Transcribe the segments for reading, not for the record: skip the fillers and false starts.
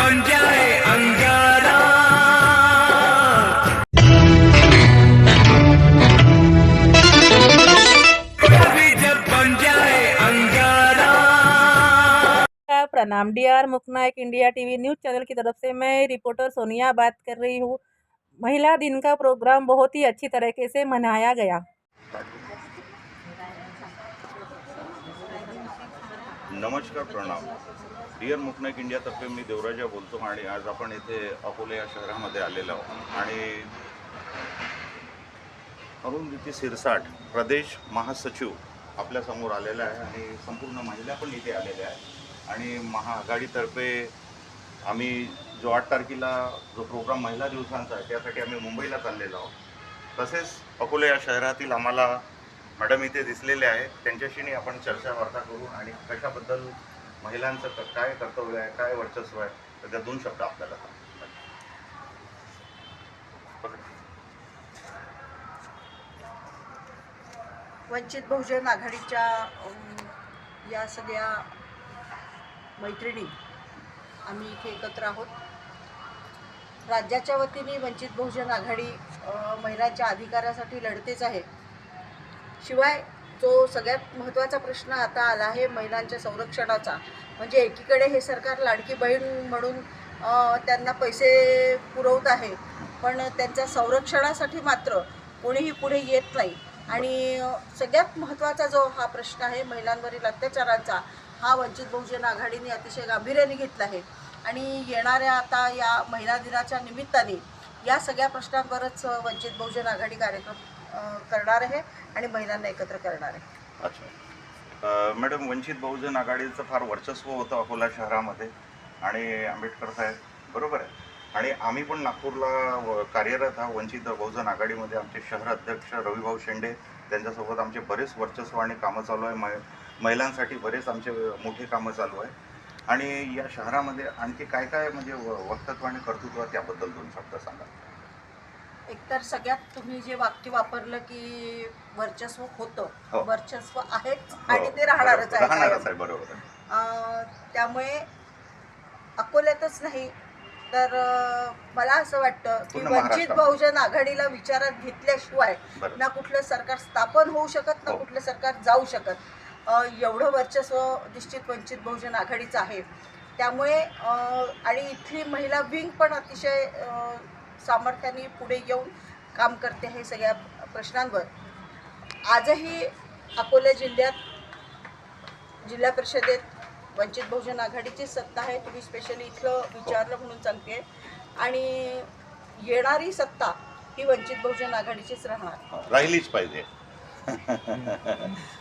बन जाए अंगारा, कभी जब बन जाए अंगारा। प्रणाम। DR Mooknayak India TV news channel की तरफ से मैं रिपोर्टर सोनिया बात कर रही हूँ। महिला दिन का प्रोग्राम बहुत ही अच्छी तरीके से मनाया गया। नमस्कार, प्रणाम। डिअर मुकनायक इंडियातर्फे मी देवराजा बोलतो आणि आज आपण इथे अकोले या शहरामध्ये आलेलो आहोत आणि अरुंधती सिरसाट प्रदेश महासचिव आपल्यासमोर आलेला आहे आणि संपूर्ण महिला पण इथे आलेल्या आहेत आणि महाआघाडीतर्फे आम्ही जो 8 तारखेला जो प्रोग्राम महिला दिवसांचा आहे त्यासाठी आम्ही मुंबईला चाललेलो आहोत। तसेच अकोले या शहरातील आम्हाला मॅडम इथे दिसलेले आहेत, त्यांच्याशी आपण चर्चा वार्ता करू आणि कशाबद्दल महिलांचं काय कर्तव्य आहे, काय वर्चस्व आहे, तर त्या 2 शब्द आपल्याला सांगा। वंचित बहुजन आघाडीच्या या सगळ्या मैत्रिणी आम्ही इथे एकत्र आहोत। राज्याच्या वतीने वंचित बहुजन आघाडी महिलांच्या अधिकारासाठी लढतेच आहे। शिवाय जो सगळ्यात महत्त्वाचा प्रश्न आता आला आहे महिलांच्या संरक्षणाचा, म्हणजे एकीकडे हे सरकार लाडकी बहीण म्हणून त्यांना पैसे पुरवत आहे, पण त्यांच्या संरक्षणासाठी मात्र कोणीही पुढे येत नाही। आणि सगळ्यात महत्त्वाचा जो हा प्रश्न आहे महिलांवरील अत्याचारांचा, हा वंचित बहुजन आघाडीने अतिशय गांभीर्याने घेतला आहे आणि येणाऱ्या आता या महिला दिनाच्या निमित्ताने या सगळ्या प्रश्नांवरच वंचित बहुजन आघाडी कार्यक्रम करणार आहे आणि महिलांना एकत्र करणार आहे। अच्छा मॅडम, वंचित बहुजन आघाडीचं फार वर्चस्व होतं अकोला शहरामध्ये आणि आंबेडकर साहेब बरोबर आहे, आणि आम्ही पण नागपूरला कार्यरत आहोत वंचित बहुजन आघाडीमध्ये। आमचे शहर अध्यक्ष रविभाऊ शेंडे, त्यांच्यासोबत आमचे बरेच वर्चस्व आणि कामं चालू आहे, महिलांसाठी बरेच आमचे मोठे कामं चालू आहे। आणि या शहरामध्ये आणखी काय काय म्हणजे वक्तत्व आणि कर्तृत्व त्याबद्दल 2 शब्द सांगा। एकतर सगळ्यात तुम्ही जे वाक्य वापरलं की वर्चस्व होतं, वर्चस्व आहेच आणि ते राहणारच आहे, बरोबर आहे। त्यामुळे अकोल्यातच नाही तर मला असं वाटतं की वंचित बहुजन आघाडीला विचारात घेतल्याशिवाय ना कुठलं सरकार स्थापन होऊ शकत, ना कुठलं सरकार जाऊ शकत। एवढं वर्चस्व निश्चित वंचित बहुजन आघाडीचं आहे। त्यामुळे आणि इथली महिला विंग पण अतिशय सामर्थ्याने पुढे येऊन काम करते आहे सगळ्या प्रश्नांवर। आजही अकोला जिल्ह्यात जिल्हा परिषदेत वंचित बहुजन आघाडीची सत्ता आहे। तुम्ही स्पेशली इथलं विचारलं म्हणून सांगते, आणि येणारी सत्ता ही वंचित बहुजन आघाडीचीच राहिलीच पाहिजे।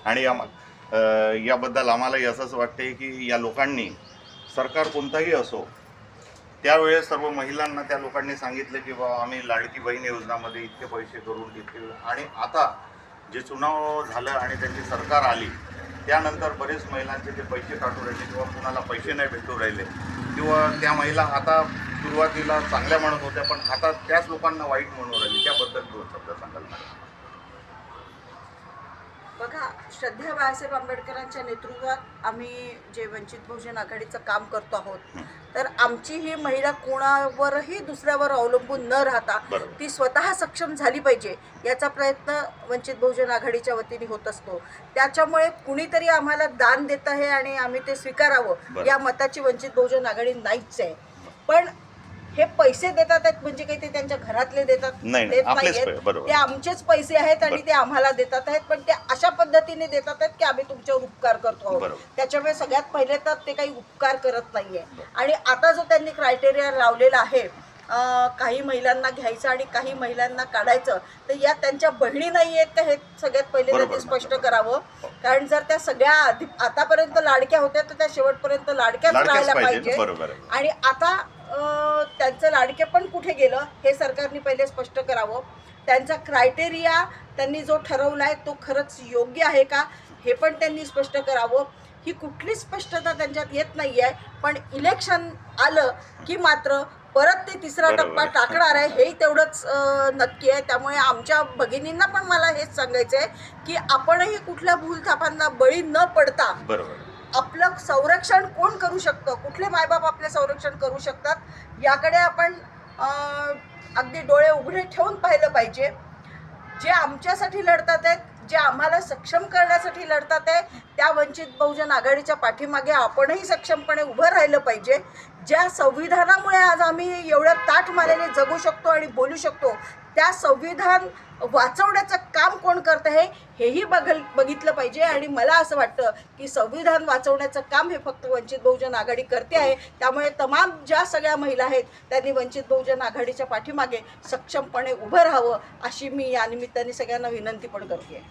आणि याबद्दल आम्हाला असंच वाटते की या लोकांनी सरकार कोणताही असो त्यावेळेस सर्व महिलांना त्या लोकांनी सांगितलं की बाबा आम्ही लाडकी बहीण योजनामध्ये इतके पैसे करून इतके, आणि आता जे चुनाव झालं आणि त्यांची सरकार आली त्यानंतर बरेच महिलांचे ते पैसे काढून राहिले किंवा कुणाला पैसे नाही भेटू राहिले, किंवा त्या महिला आता सुरुवातीला चांगल्या म्हणत होत्या पण आता त्याच लोकांना वाईट म्हणून राहिले, त्याबद्दल 2 शब्द सांगाल मॅडम। बघा, श्रद्धेय बाळासाहेब आंबेडकरांच्या नेतृत्वात आम्ही जे वंचित बहुजन आघाडीचं काम करतो आहोत, तर आमची ही महिला कोणावरही दुसऱ्यावर अवलंबून न राहता ती स्वतः सक्षम झाली पाहिजे याचा प्रयत्न वंचित बहुजन आघाडीच्या वतीने होत असतो। त्याच्यामुळे कुणीतरी आम्हाला दान देत आहे आणि आम्ही ते स्वीकारावं या मताची वंचित बहुजन आघाडी नाहीच आहे। पण हे पैसे देतात आहेत म्हणजे काही ते त्यांच्या घरातले देतात देत नाहीत, ते आमचेच पैसे आहेत आणि ते आम्हाला देतात आहेत, पण ते अशा पद्धतीने देतात आहेत की आम्ही तुमच्यावर उपकार करतो आहोत। त्याच्यामुळे सगळ्यात पहिले तर ते काही उपकार करत नाहीये। आणि आता जो त्यांनी क्रायटेरिया लावलेला आहे काही महिलांना घ्यायचं आणि काही महिलांना काढायचं, तर या त्यांच्या बहिणी नाही आहेत का हे सगळ्यात पहिले तर ते स्पष्ट करावं। कारण जर त्या सगळ्या आतापर्यंत लाडक्या होत्या तर त्या शेवटपर्यंत लाडक्याच राहायला पाहिजे, आणि आता त्यांचं लाडके पण कुठे गेलं हे सरकारने पहिले स्पष्ट करावं। त्यांचा क्रायटेरिया त्यांनी जो ठरवला आहे तो खरंच योग्य आहे का हे पण त्यांनी स्पष्ट करावं। ही कुठली स्पष्टता त्यांच्यात येत नाही आहे, पण इलेक्शन आलं की मात्र परत ते तिसरा टप्पा टाकणार आहे हे तेवढंच नक्की आहे। त्यामुळे आमच्या भगिनींना पण मला हेच सांगायचं आहे की आपणही कुठल्या भूलथापांना बळी न पडता आपलं संरक्षण कोण करू शकतं, कुठले मायबाप आपले संरक्षण करू शकतात, याकडे आपण अगदी डोळे उघडे ठेवून पाहिलं पाहिजे. जे आमच्यासाठी लढतात आहेत, जे आम्हाला सक्षम करण्यासाठी लढतात आहे, त्या वंचित बहुजन आघाडीच्या पाठीमागे आपणही सक्षमपणे उभं राहिलं पाहिजे. ज्या संविधानामुळे आज आम्ही एवढ्या ताठमानेने जगू शकतो आणि बोलू शकतो, त्या संविधान वाचवण्याचं काम कोण करतं आहे हेही बघितलं पाहिजे. आणि मला असं वाटतं की संविधान वाचवण्याचं काम हे फक्त वंचित बहुजन आघाडी करते आहे. त्यामुळे तमाम ज्या सगळ्या महिला आहेत त्यांनी वंचित बहुजन आघाडीच्या पाठीमागे सक्षमपणे उभं राहावं अशी मी या निमित्ताने सगळ्यांना विनंती पण करते.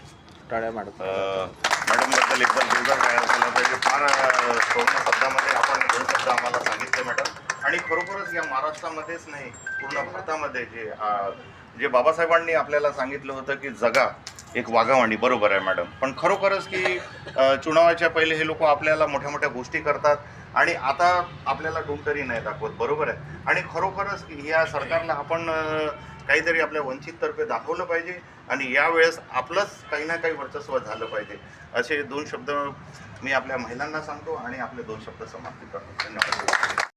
मॅडमबद्दल एकदम जोरदार काय झालं पाहिजे. फार पूर्ण शब्दामध्ये आपण 2 शब्द आम्हाला सांगितले मॅडम. आणि खरोखरच या महाराष्ट्रामध्येच नाही, पूर्ण भारतामध्ये जे बाबासाहेबांनी आपल्याला सांगितलं होतं की जगा एक वाघावाणी, बरोबर आहे मॅडम. पण खरोखरच की चुनावाच्या पहिले हे लोक आपल्याला मोठ्या मोठ्या गोष्टी करतात आणि आता आपल्याला टोमटरी नाही दाखवत, बरोबर आहे. आणि खरोखरच की या सरकारला आपण काहीतरी आपल्या वंचिततर्फे दाखवलं पाहिजे आणि यावेळेस आपलंच काही ना काही वर्चस्व झालं पाहिजे. असे 2 शब्द मी आपल्या महिलांना सांगतो आणि आपले 2 शब्द समाप्त करतो. धन्यवाद.